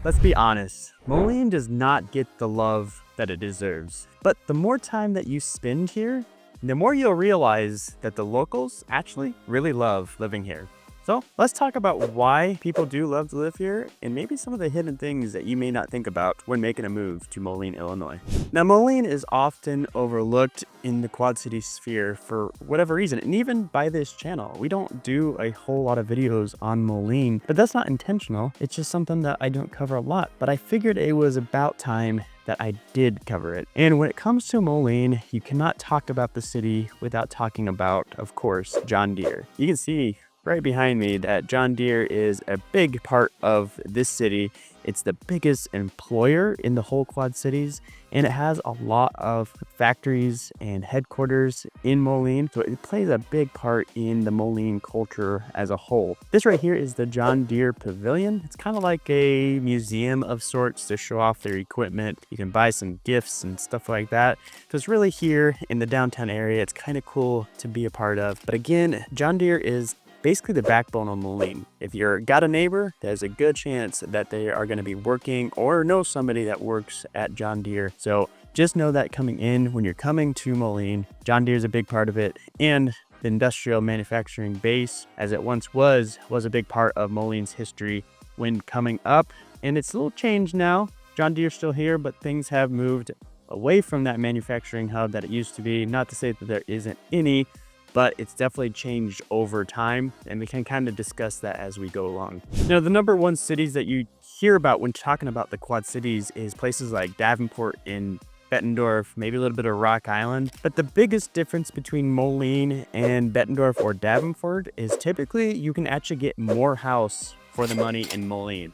Let's be honest, Moline does not get the love that it deserves. But the more time that you spend here, the more you'll realize that the locals actually really love living here. So let's talk about why people do love to live here and maybe some of the hidden things that you may not think about when making a move to Moline, Illinois. Now, Moline is often overlooked in the Quad City sphere for whatever reason, and even by this channel. We don't do a whole lot of videos on Moline, but that's not intentional. It's just something that I don't cover a lot, but I figured it was about time that I did cover it. And when it comes to Moline, you cannot talk about the city without talking about, of course, John Deere. You can see right behind me that John Deere is a big part of this city. It's the biggest employer in the whole Quad Cities, and it has a lot of factories and headquarters in Moline, so it plays a big part in the Moline culture as a whole. This right here is the John Deere Pavilion. It's kind of like a museum of sorts to show off their equipment. You can buy some gifts and stuff like that. So it's really here in the downtown area. It's kind of cool to be a part of. But again, John Deere is basically the backbone of Moline. If you're got a neighbor, there's a good chance that they are going to be working or know somebody that works at John Deere. So just know that coming in, when you're coming to Moline, John Deere is a big part of it. And the industrial manufacturing base, as it once was a big part of Moline's history when coming up. And it's a little changed now. John Deere's still here, but things have moved away from that manufacturing hub that it used to be. Not to say that there isn't any, but it's definitely changed over time, and we can kind of discuss that as we go along. Now, the number one cities that you hear about when talking about the Quad Cities is places like Davenport and Bettendorf, maybe a little bit of Rock Island. But the biggest difference between Moline and Bettendorf or Davenport is typically you can actually get more house for the money in Moline.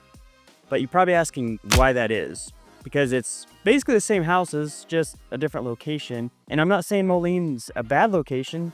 But you're probably asking why that is. Because it's basically the same houses, just a different location. And I'm not saying Moline's a bad location,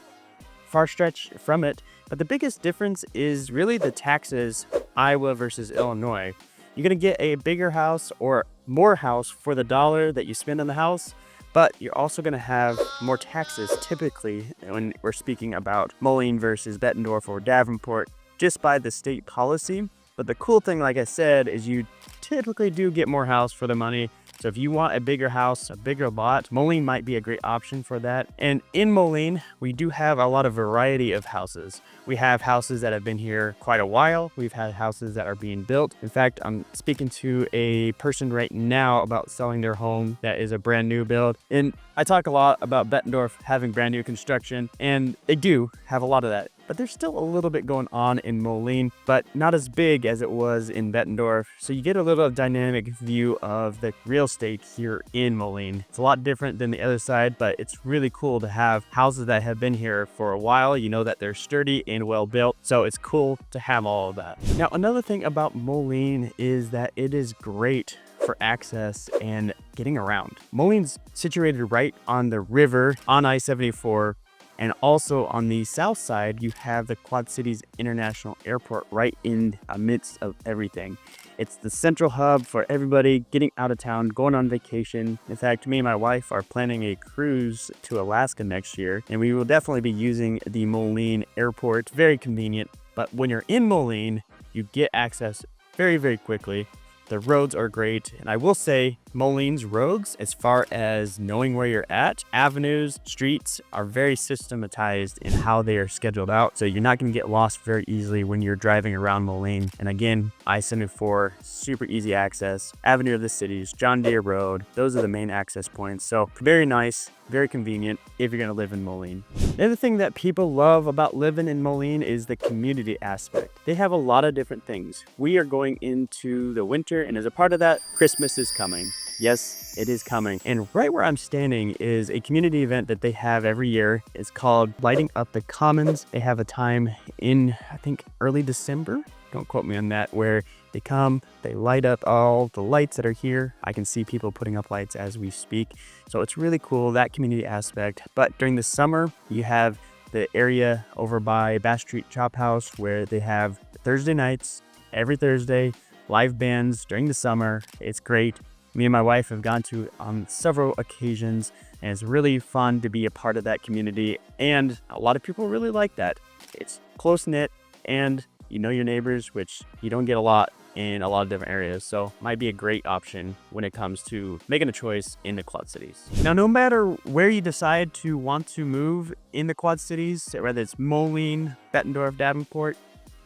far stretch from it, but the biggest difference is really the taxes, Iowa versus Illinois. You're gonna get a bigger house or more house for the dollar that you spend on the house, but you're also gonna have more taxes typically when we're speaking about Moline versus Bettendorf or Davenport, just by the state policy. But the cool thing, like I said, is you typically do get more house for the money. So if you want a bigger house, a bigger lot, Moline might be a great option for that. And in Moline, we do have a lot of variety of houses. We have houses that have been here quite a while. We've had houses that are being built. In fact, I'm speaking to a person right now about selling their home that is a brand new build. And I talk a lot about Bettendorf having brand new construction, and they do have a lot of that. But there's still a little bit going on in Moline, but not as big as it was in Bettendorf. So you get a little dynamic view of the real estate here in Moline. It's a lot different than the other side, but it's really cool to have houses that have been here for a while. You know that they're sturdy and well built. So it's cool to have all of that. Now, another thing about Moline is that it is great for access and getting around. Moline's situated right on the river on I-74. And also on the south side, you have the Quad Cities International Airport right in the midst of everything. It's the central hub for everybody getting out of town, going on vacation. In fact, me and my wife are planning a cruise to Alaska next year, and we will definitely be using the Moline Airport. Very convenient, but when you're in Moline, you get access very, very quickly. The roads are great, and I will say Moline's roads, as far as knowing where you're at, avenues, streets are very systematized in how they are scheduled out. So you're not going to get lost very easily when you're driving around Moline. And again, I-74, super easy access. Avenue of the Cities, John Deere Road, those are the main access points. So very nice, very convenient if you're going to live in Moline. The other thing that people love about living in Moline is the community aspect. They have a lot of different things. We are going into the winter, and as a part of that, Christmas is coming. Yes, it is coming. And right where I'm standing is a community event that they have every year. It's called Lighting Up the Commons. They have a time in, I think, early December. Don't quote me on that, where they come, they light up all the lights that are here. I can see people putting up lights as we speak. So it's really cool, that community aspect. But during the summer, you have the area over by Bass Street Chop House where they have Thursday nights, every Thursday, live bands during the summer. It's great. Me and my wife have gone to on several occasions, and it's really fun to be a part of that community. And a lot of people really like that. It's close-knit, and you know your neighbors, which you don't get a lot in a lot of different areas. So might be a great option when it comes to making a choice in the Quad Cities. Now, no matter where you decide to want to move in the Quad Cities, whether it's Moline, Bettendorf, Davenport,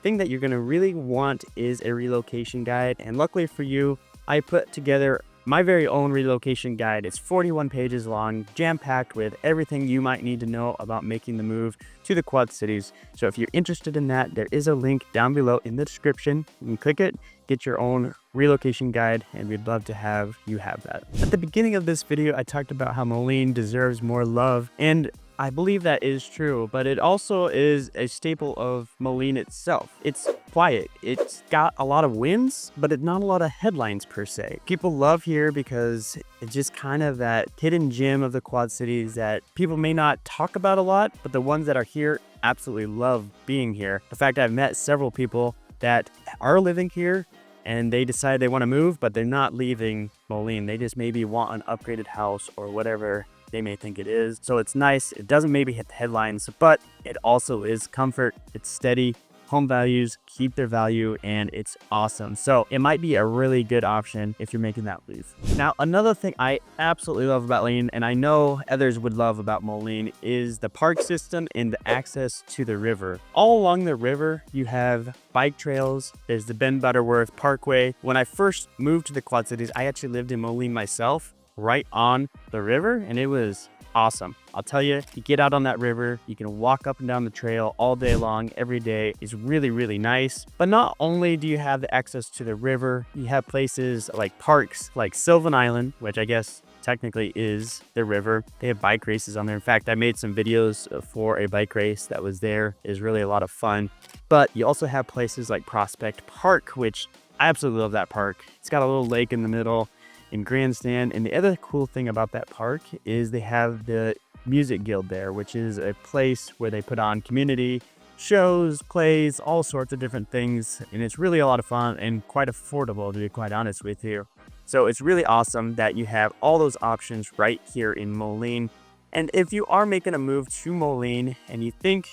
thing that you're going to really want is a relocation guide. And luckily for you, I put together my very own relocation guide. It's 41 pages long, jam-packed with everything you might need to know about making the move to the Quad Cities. So if you're interested in that, there is a link down below in the description. You can click it, get your own relocation guide, and we'd love to have you have that. At the beginning of this video, I talked about how Moline deserves more love, and I believe that is true, but it also is a staple of Moline itself. It's quiet. It's got a lot of wins, but it's not a lot of headlines per se. People love here because it's just kind of that hidden gem of the Quad Cities that people may not talk about a lot, but the ones that are here absolutely love being here. In fact, I've met several people that are living here and they decide they want to move, but they're not leaving Moline. They just maybe want an upgraded house or whatever they may think it is. So it's nice. It doesn't maybe hit the headlines, but it also is comfort. It's steady. Home values keep their value, and it's awesome. So it might be a really good option if you're making that move. Now, another thing I absolutely love about Moline, and I know others would love about Moline, is the park system and the access to the river. All along the river, you have bike trails. There's the Ben Butterworth Parkway. When I first moved to the Quad Cities, I actually lived in Moline myself, right on the river, and it was awesome. I'll tell you, you get out on that river, you can walk up and down the trail all day long, every day. It's really, really nice. But not only do you have the access to the river, you have places like parks like Sylvan Island, which I guess technically is the river. They have bike races on there. In fact, I made some videos for a bike race that was there. It was really a lot of fun. But you also have places like Prospect Park, which I absolutely love that park. It's got a little lake in the middle and grandstand. And the other cool thing about that park is they have the Music Guild there, which is a place where they put on community shows, plays, all sorts of different things. And it's really a lot of fun and quite affordable, to be quite honest with you. So it's really awesome that you have all those options right here in Moline. And if you are making a move to Moline and you think,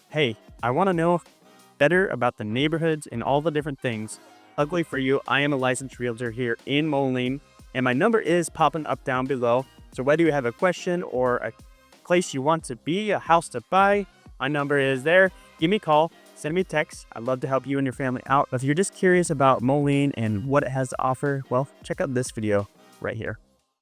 hey, I want to know better about the neighborhoods and all the different things, luckily for you, I am a licensed realtor here in Moline. And my number is popping up down below. So whether you have a question or a place you want to be, a house to buy, my number is there. Give me a call, send me a text. I'd love to help you and your family out. If you're just curious about Moline and what it has to offer, well, check out this video right here.